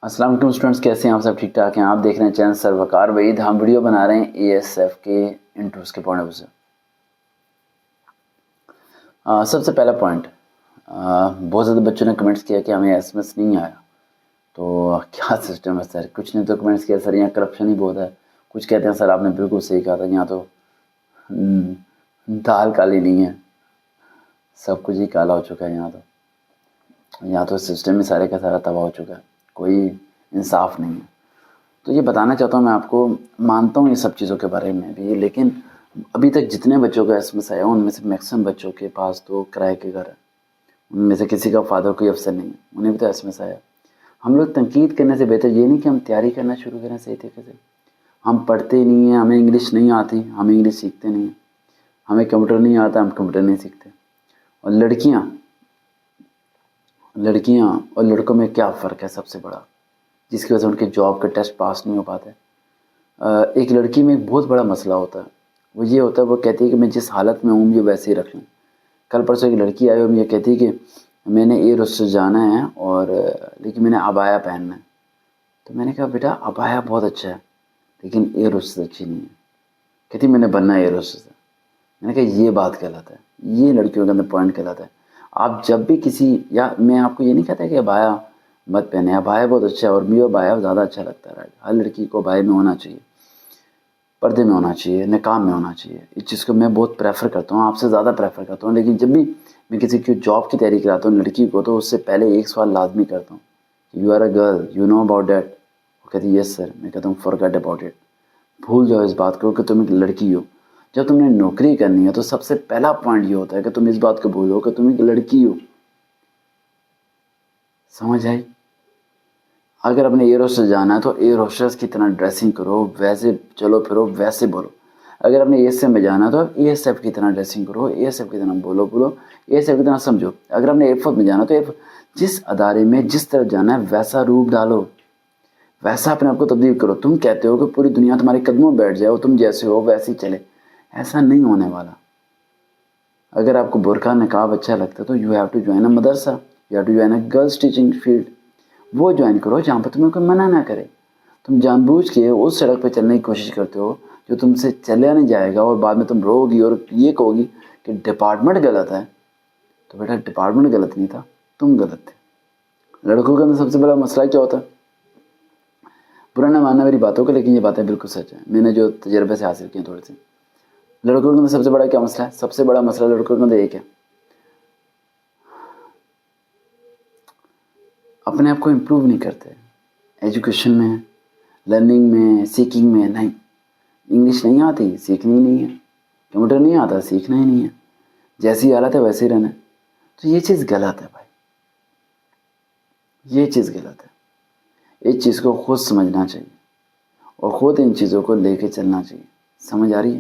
السلام علیکم اسٹوڈنٹس، کیسے ہیں آپ؟ سب ٹھیک ٹھاک ہیں؟ آپ دیکھ رہے ہیں چینل سر وقار وحید۔ ہم ویڈیو بنا رہے ہیں ASF کے انٹروز کے پوائنٹ آف ویو سے۔ سب سے پہلا پوائنٹ، بہت زیادہ بچوں نے کمنٹس کیا کہ ہمیں SMS نہیں آیا، تو کیا سسٹم ہے سر؟ کچھ نے تو کمنٹس کیا سر یہاں کرپشن ہی بہت ہے، کچھ کہتے ہیں سر آپ نے بالکل صحیح کہا تھا، یہاں تو دال کالی نہیں ہے، سب کچھ ہی کالا ہو چکا ہے، یہاں تو سسٹم ہی سارے کا سارا تباہ ہو چکا ہے، کوئی انصاف نہیں ہے۔ تو یہ بتانا چاہتا ہوں، میں آپ کو مانتا ہوں یہ سب چیزوں کے بارے میں بھی، لیکن ابھی تک جتنے بچوں کا SMS آیا ان میں سے میکسیمم بچوں کے پاس تو کرائے کے گھر ہے، ان میں سے کسی کا فادر کوئی افسر نہیں ہے، انہیں بھی تو SMS آیا۔ ہم لوگ تنقید کرنے سے بہتر یہ نہیں کہ ہم تیاری کرنا شروع کریں صحیح طریقے سے۔ ہم پڑھتے نہیں ہیں، ہمیں انگلش نہیں آتی، ہم انگلش سیکھتے نہیں ہیں، ہمیں کمپیوٹر نہیں آتا، ہم کمپیوٹر نہیں سیکھتے۔ اور لڑکیاں اور لڑکوں میں کیا فرق ہے سب سے بڑا، جس کی وجہ سے ان کے جاب کے ٹیسٹ پاس نہیں ہو پاتے؟ ایک لڑکی میں ایک بہت بڑا مسئلہ ہوتا ہے، وہ یہ ہوتا ہے، وہ کہتی ہے کہ میں جس حالت میں ہوں مجھے ویسے ہی رکھ لیں۔ کل پرسوں ایک لڑکی آئی اور مجھے کہتی ہے کہ میں نے ایئر ہوسٹس جانا ہے اور لیکن میں نے عبایا پہننا ہے۔ تو میں نے کہا بیٹا عبایا بہت اچھا ہے لیکن ایئر ہوسٹس اچھی نہیں ہے۔ کہتی میں نے بننا ہے ایئر ہوسٹس۔ میں نے کہا یہ بات غلط ہے، یہ لڑکیوں کے اندر پوائنٹ غلط ہے۔ آپ جب بھی کسی، یا میں آپ کو یہ نہیں کہتا کہ عبایا مت پہنے، عبایا بہت اچھا ہے اور مجھے عبایا زیادہ اچھا لگتا ہے۔ ہر لڑکی کو عبایا میں ہونا چاہیے، پردے میں ہونا چاہیے، نقاب میں ہونا چاہیے، اس چیز کو میں بہت پریفر کرتا ہوں، آپ سے زیادہ پریفر کرتا ہوں۔ لیکن جب بھی میں کسی کی جاب کی تیاری کراتا ہوں لڑکی کو، تو اس سے پہلے ایک سوال لازمی کرتا ہوں، you are a girl, you know about that? وہ کہتی یس سر۔ میں کہتا ہوں فارگیٹ اباؤٹ اٹ، بھول جاؤ اس بات کو کہ تم ایک لڑکی ہو۔ جب تم نے نوکری کرنی ہے تو سب سے پہلا پوائنٹ یہ ہوتا ہے کہ تم اس بات کو بھولو کہ تم ایک لڑکی ہو۔ سمجھ آئی؟ اگر اپنے ایئر ہوسٹس جانا ہے تو ایئر ہوسٹس کی طرح ڈریسنگ کرو، ویسے چلو پھرو، ویسے بولو۔ اگر اپنے ASF میں جانا ہے تو ASF کی طرح ڈریسنگ کرو، ASF کی طرح بولو، ASF کی طرح سمجھو۔ اگر اپنے ایئر فورس میں جانا ہے تو جس ادارے میں جس طرح جانا ہے ویسا روپ ڈالو، ویسا اپنے آپ کو تبدیل کرو۔ تم کہتے ہو کہ پوری دنیا تمہارے قدموں بیٹھ جائے اور تم جیسے ہو ویسے ہی چلے، ایسا نہیں ہونے والا۔ اگر آپ کو برقع نقاب اچھا لگتا ہے تو you have to join a مدرسہ، you have to join a girls teaching field, وہ جوائن کرو جہاں پہ تمہیں کوئی منع نہ کرے۔ تم جان بوجھ کے اس سڑک پہ چلنے کی کوشش کرتے ہو جو تم سے چلیا نہیں جائے گا، اور بعد میں تم رو گی اور یہ کہو گی کہ ڈپارٹمنٹ غلط ہے۔ تو بیٹا ڈپارٹمنٹ غلط نہیں تھا، تم غلط تھے۔ لڑکوں کے اندر سب سے بڑا مسئلہ کیا ہوتا ہے؟ برا نہ ماننا میری باتوں کو، لیکن یہ باتیں بالکل سچ ہیں، میں نے جو تجربے سے حاصل کی ہیں تھوڑے سے۔ لڑکوں کے اندر سب سے بڑا کیا مسئلہ ہے؟ سب سے بڑا مسئلہ لڑکوں کے اندر ایک ہے، اپنے آپ کو امپروو نہیں کرتے، ایجوکیشن میں، لرننگ میں، سیکنگ میں نہیں۔ انگلش نہیں آتی، سیکھنی نہیں ہے، کمپیوٹر نہیں آتا، سیکھنا ہی نہیں ہے، جیسی حالت ہے ویسے ہی رہنا ہے۔ تو یہ چیز غلط ہے بھائی، یہ چیز غلط ہے۔ اس چیز کو خود سمجھنا چاہیے اور خود ان چیزوں کو لے کے چلنا چاہیے۔ سمجھ آ رہی ہے؟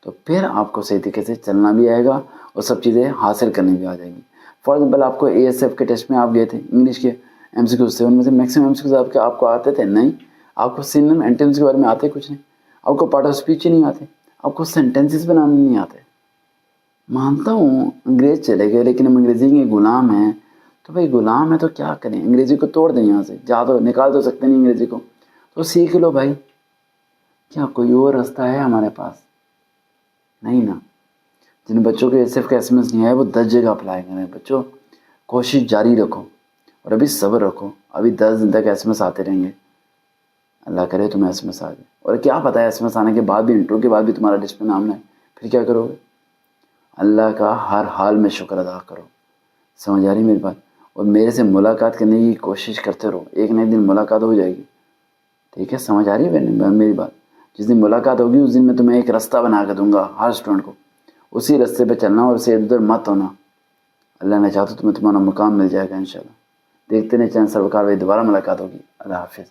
تو پھر آپ کو صحیح طریقے سے چلنا بھی آئے گا اور سب چیزیں حاصل کرنی بھی آ جائیں گی۔ فار ایگزامپل آپ کو ASF کے ٹیسٹ میں آپ گئے تھے، انگلش کے MCQs تھے، ان میں سے میکسیمم MCQs آپ کو آتے تھے نہیں؟ آپ کو سینم اینٹمس کے بارے میں آتے کچھ نہیں، آپ کو پارٹ آف اسپیچ ہی نہیں آتے، آپ کو سینٹینسز بنانے نہیں آتے۔ مانتا ہوں انگریز چلے گئے لیکن ہم انگریزی کے غلام ہیں، تو بھائی غلام ہے تو کیا کریں؟ انگریزی کو توڑ دیں یہاں سے، جا تو نکال تو سکتے نہیں انگریزی کو، تو سیکھ لو بھائی۔ کیا کوئی اور راستہ ہے ہمارے پاس؟ نہیں نا۔ جن بچوں کے ASF کا SMS نہیں آیا وہ 10 جگہ اپلائی کریں۔ بچوں کوشش جاری رکھو اور ابھی صبر رکھو، ابھی 10 دن تک SMS آتے رہیں گے، اللہ کرے تمہیں SMS آ جائے۔ اور کیا پتہ ہے SMS آنے کے بعد بھی، انٹرو کے بعد بھی تمہارا لسٹ میں نام نہ ہے، پھر کیا کرو گے؟ اللہ کا ہر حال میں شکر ادا کرو۔ سمجھ آ رہی میری بات؟ اور میرے سے ملاقات کرنے کی کوشش کرتے رہو، ایک نہ ایک دن ملاقات ہو جائے گی، ٹھیک ہے؟ سمجھ آ رہی ہے میری بات؟ جس دن ملاقات ہوگی اس دن میں تمہیں ایک راستہ بنا کے دوں گا ہر اسٹوڈنٹ کو، اسی راستے پہ چلنا اور اسے ادھر مت ہونا۔ اللہ نے چاہا تو تمہیں تمہارا مقام مل جائے گا انشاءاللہ۔ دیکھتے رہیں چینل سر وقار وحید، دوبارہ ملاقات ہوگی۔ اللہ حافظ۔